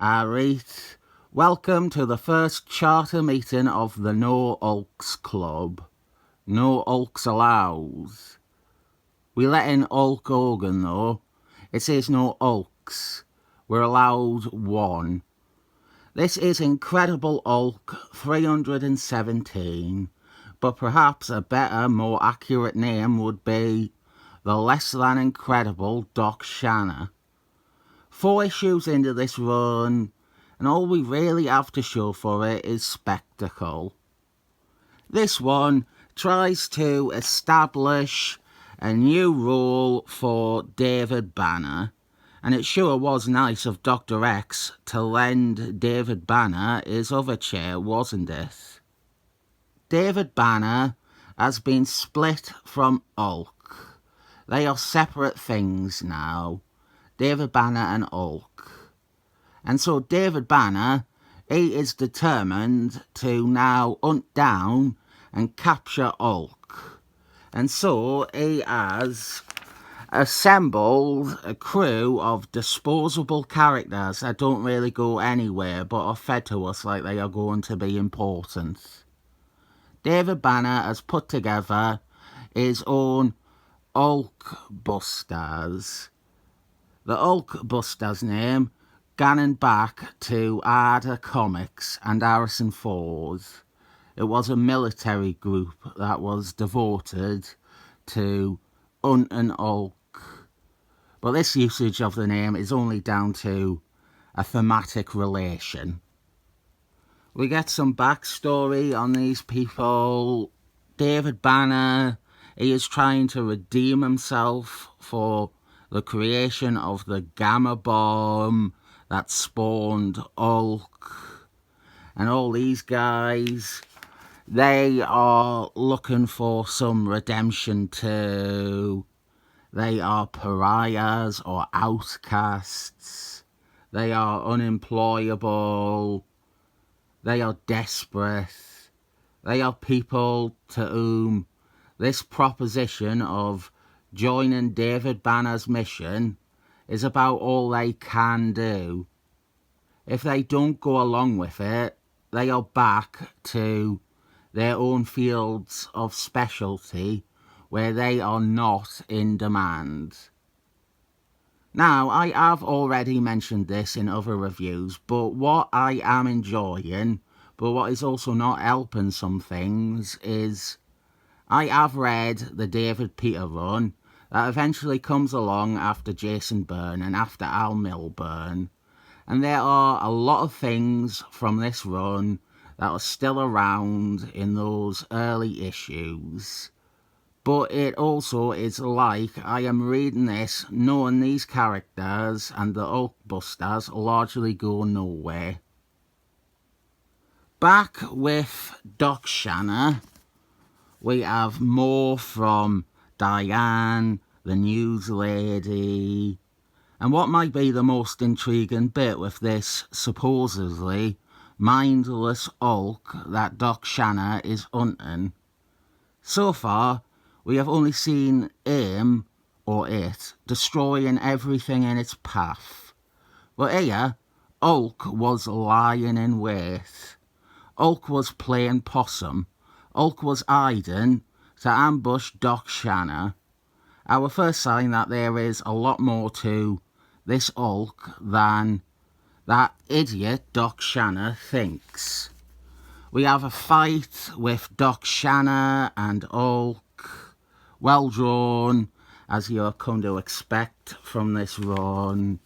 Alright, welcome to the first charter meeting of the No Hulks Club. No Hulks allows. We let in Hulk Hogan though. It says no Hulks. We're allowed one. This is Incredible Hulk 317, but perhaps a better, more accurate name would be the less than incredible Doc Shanna. 4 issues into this run, and all we really have to show for it is spectacle. This one tries to establish a new role for David Banner, and it sure was nice of Dr. X to lend David Banner his other chair, wasn't it? David Banner has been split from Hulk. They are separate things now. David Banner and Hulk. And so David Banner, he is determined to now hunt down and capture Hulk. And so he has assembled a crew of disposable characters that don't really go anywhere but are fed to us like they are going to be important. David Banner has put together his own Hulkbusters. The Hulkbusters name ganning back to Arda Comics and Harrison Ford. It was a military group that was devoted to hunting Hulk. But this usage of the name is only down to a thematic relation. We get some backstory on these people. David Banner, he is trying to redeem himself for the creation of the gamma bomb that spawned Hulk. And all these guys, they are looking for some redemption too. They are pariahs or outcasts. They are unemployable. They are desperate. They are people to whom this proposition of joining David Banner's mission is about all they can do. If they don't go along with it, they are back to their own fields of specialty where they are not in demand. Now, I have already mentioned this in other reviews, but what I am enjoying, but what is also not helping some things, is I have read the David Peter run that eventually comes along after Jason Byrne and after Al Milburn, and there are a lot of things from this run that are still around in those early issues. But it also is like I am reading this knowing these characters and the Hulkbusters largely go nowhere. Back with Doc Shanna, we have more from Diane, the news lady, and what might be the most intriguing bit with this supposedly mindless Hulk that Doc Shanna is hunting. So far, we have only seen him, or it, destroying everything in its path. But here, Hulk was lying in wait. Hulk was playing possum. Hulk was hiding to ambush Doc Shanna. Our first sign that there is a lot more to this Hulk than that idiot Doc Shanna thinks. We have a fight with Doc Shanna and Hulk, well drawn, as you're come to expect from this run.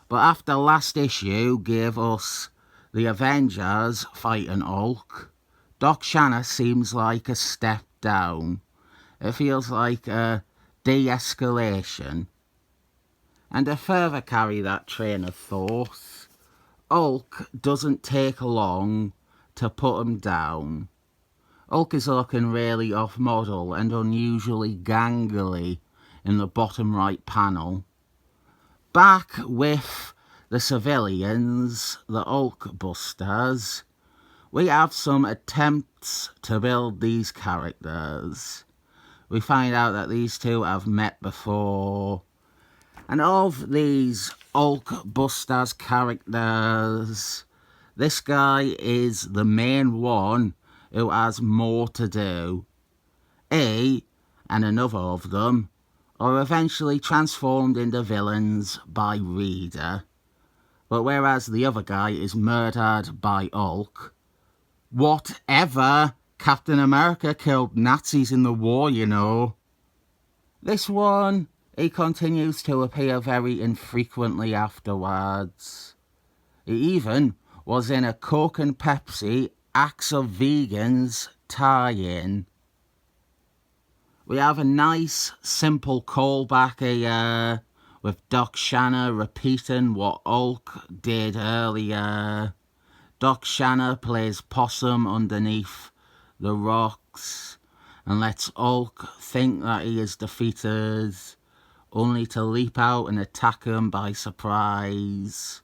But after last issue gave us the Avengers fighting Hulk, Doc Shanna seems like a step down. It feels like a de-escalation. And to further carry that train of thought, Hulk doesn't take long to put him down. Hulk is looking really off model and unusually gangly in the bottom right panel. Back with the civilians, the Hulkbusters, we have some attempts to build these characters. We find out that these two have met before. And of these Hulkbusters characters. This guy is the main one who has more to do. He, and another of them, are eventually transformed into villains by Reader. But whereas the other guy is murdered by Hulk, whatever, Captain America killed Nazis in the war, you know. This one, he continues to appear very infrequently afterwards. He even was in a Coke and Pepsi Acts of Vegans tie-in. We have a nice, simple callback here, with Doc Shanna repeating what Hulk did earlier. Doc Shanna plays possum underneath the rocks and lets Hulk think that he is defeated, only to leap out and attack him by surprise.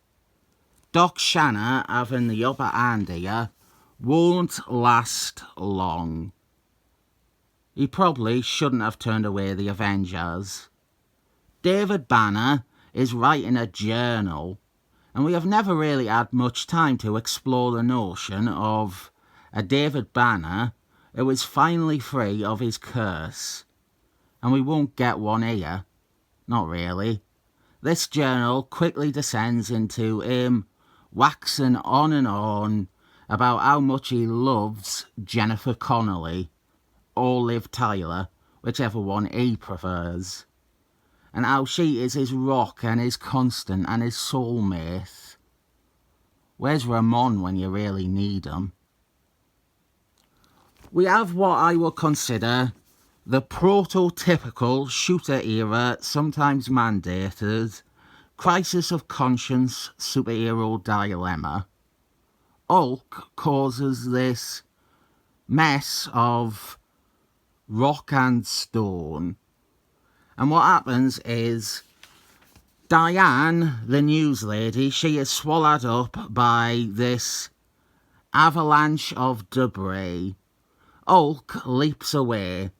Doc Shanna, having the upper hand here, won't last long. He probably shouldn't have turned away the Avengers. David Banner is writing a journal, and we have never really had much time to explore the notion of a David Banner who is finally free of his curse. And we won't get one here. Not really. This journal quickly descends into him waxing on and on about how much he loves Jennifer Connelly, or Liv Tyler, whichever one he prefers, and how she is his rock and his constant and his soulmate. Where's Ramon when you really need him? We have what I would consider the prototypical shooter era, sometimes mandated, crisis of conscience superhero dilemma. Hulk causes this mess of rock and stone. And what happens is Diane, the news lady, she is swallowed up by this avalanche of debris. Hulk leaps away.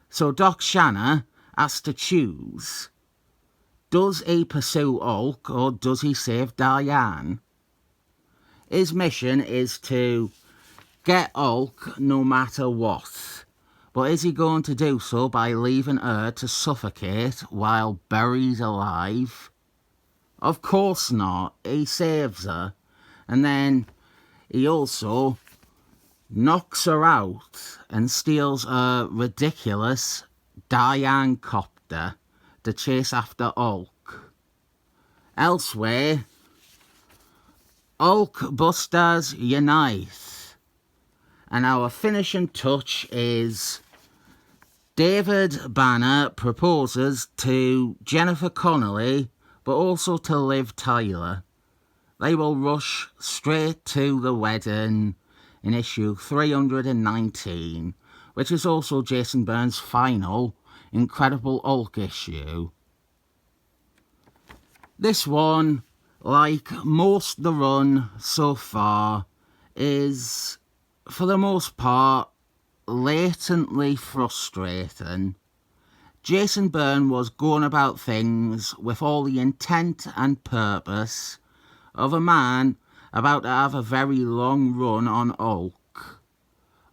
So Doc Shanna has to choose. Does he pursue Hulk or does he save Diane? His mission is to get Hulk no matter what. But is he going to do so by leaving her to suffocate while Barry's alive? Of course not. He saves her. And then he also knocks her out and steals a ridiculous Diane copter to chase after Hulk. Elsewhere, Hulkbusters unite. And our finishing touch is David Banner proposes to Jennifer Connelly, but also to Liv Tyler. They will rush straight to the wedding in issue 319, which is also Jason Byrne's final Incredible Hulk issue. This one, like most of the run so far, is, for the most part, latently frustrating. Jason Byrne was going about things with all the intent and purpose of a man about to have a very long run on Hulk.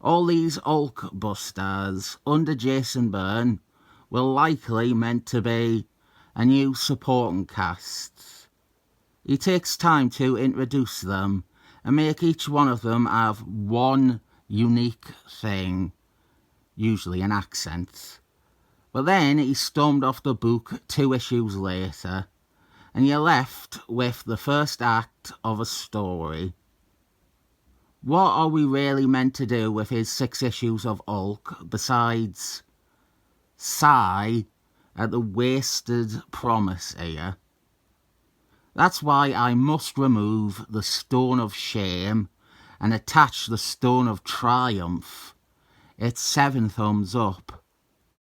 All these Hulkbusters under Jason Byrne were likely meant to be a new supporting cast. He takes time to introduce them and make each one of them have one unique thing, usually an accent. But then he stormed off the book 2 issues later, and you're left with the first act of a story. What are we really meant to do with his 6 issues of Hulk besides sigh at the wasted promise here? That's why I must remove the Stone of Shame and attach the Stone of Triumph. It's 7 thumbs up.